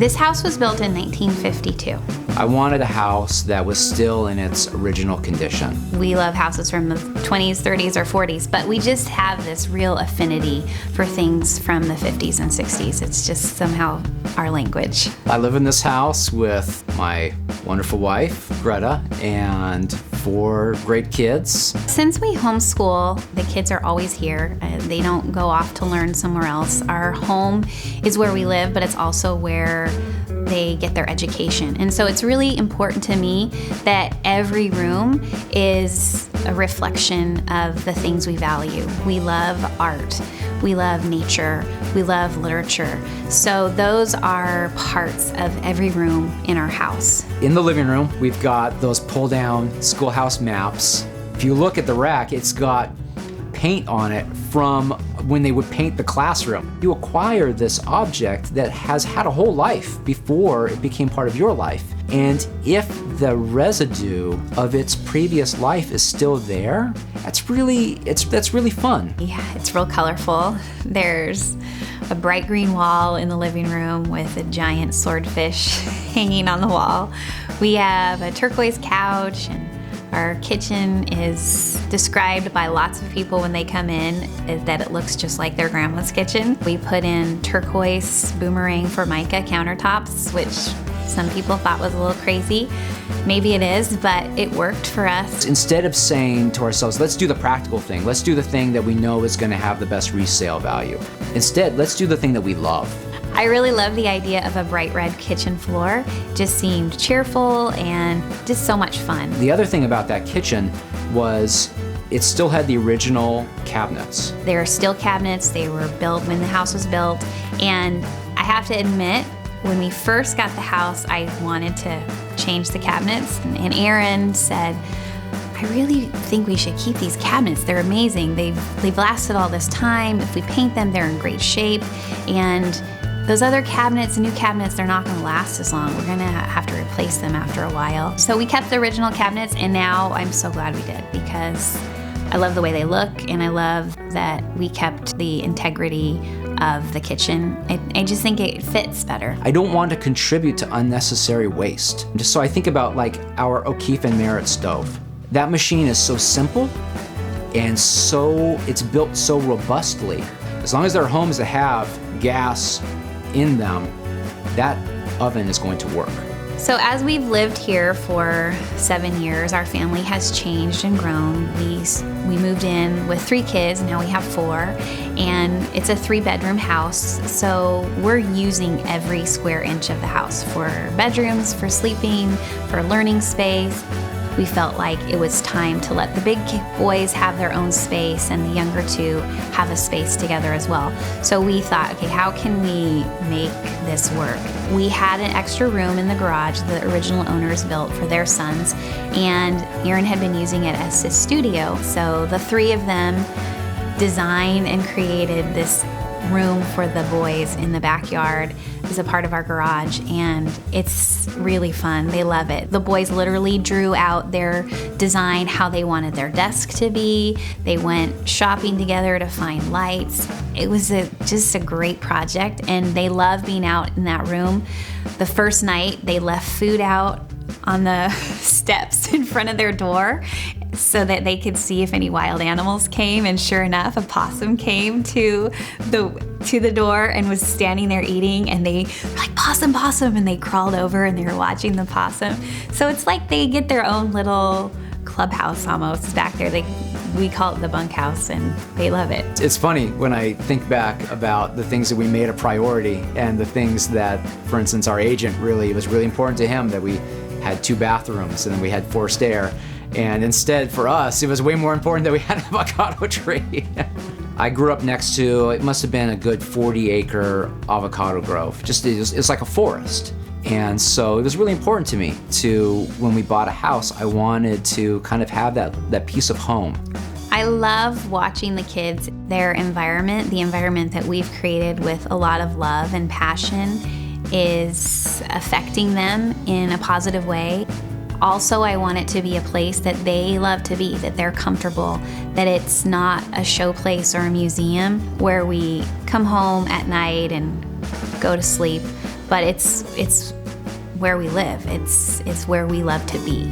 This house was built in 1952. I wanted a house that was still in its original condition. We love houses from the 20s, 30s, or 40s, but we just have this real affinity for things from the 50s and 60s. It's just somehow our language. I live in this house with my wonderful wife, Greta, and 4 great kids. Since we homeschool, the kids are always here. They don't go off to learn somewhere else. Our home is where we live, but it's also where they get their education. And so it's really important to me that every room is a reflection of the things we value. We love art, we love nature, we love literature. So those are parts of every room in our house. In the living room, we've got those pull-down schoolhouse maps. If you look at the rack, it's got paint on it from when they would paint the classroom. You acquire this object that has had a whole life before it became part of your life. And if the residue of its previous life is still there, that's really fun. Yeah, it's real colorful. There's a bright green wall in the living room with a giant swordfish hanging on the wall. We have a turquoise couch, and our kitchen is described by lots of people when they come in that it looks just like their grandma's kitchen. We put in turquoise boomerang Formica countertops, which some people thought was a little crazy. Maybe it is, but it worked for us. Instead of saying to ourselves, let's do the practical thing, let's do the thing that we know is going to have the best resale value. Instead, let's do the thing that we love. I really love the idea of a bright red kitchen floor. Just seemed cheerful and just so much fun. The other thing about that kitchen was it still had the original cabinets. There are still cabinets. They were built when the house was built. And I have to admit, when we first got the house, I wanted to change the cabinets. And Aaron said, I really think we should keep these cabinets. They're amazing. They've lasted all this time. If we paint them, they're in great shape. And those other cabinets, new cabinets, they're not gonna last as long. We're gonna have to replace them after a while. So we kept the original cabinets, and now I'm so glad we did, because I love the way they look, and I love that we kept the integrity of the kitchen. I just think it fits better. I don't want to contribute to unnecessary waste. Just so I think about like our O'Keefe and Merritt stove. That machine is so simple, and it's built so robustly. As long as there are homes that have gas in them, that oven is going to work. So as we've lived here for 7 years, our family has changed and grown. We moved in with 3 kids, now we have 4, and it's a 3-bedroom house. So we're using every square inch of the house for bedrooms, for sleeping, for learning space. We felt like it was time to let the big boys have their own space and the younger 2 have a space together as well. So we thought, okay, how can we make this work? We had an extra room in the garage the original owners built for their sons, and Aaron had been using it as his studio. So the 3 of them designed and created this room for the boys in the backyard as a part of our garage, and it's really fun. They love it. The boys literally drew out their design, how they wanted their desk to be. They went shopping together to find lights. It was just a great project, and they love being out in that room. The first night, they left food out on the steps in front of their door so that they could see if any wild animals came, and sure enough, a possum came to the door and was standing there eating, and they were like, possum, possum, and they crawled over and they were watching the possum. So it's like they get their own little clubhouse almost back there. We call it the bunkhouse, and they love it. It's funny when I think back about the things that we made a priority, and the things that, for instance, our agent it was really important to him that we had 2 bathrooms and then we had forced air. And instead, for us, it was way more important that we had an avocado tree. I grew up next to, it must have been a good 40-acre avocado grove. It's like a forest. And so it was really important to me when we bought a house, I wanted to kind of have that piece of home. I love watching the kids, their environment, the environment that we've created with a lot of love and passion is affecting them in a positive way. Also, I want it to be a place that they love to be, that they're comfortable, that it's not a show place or a museum where we come home at night and go to sleep, but it's where we live. It's where we love to be.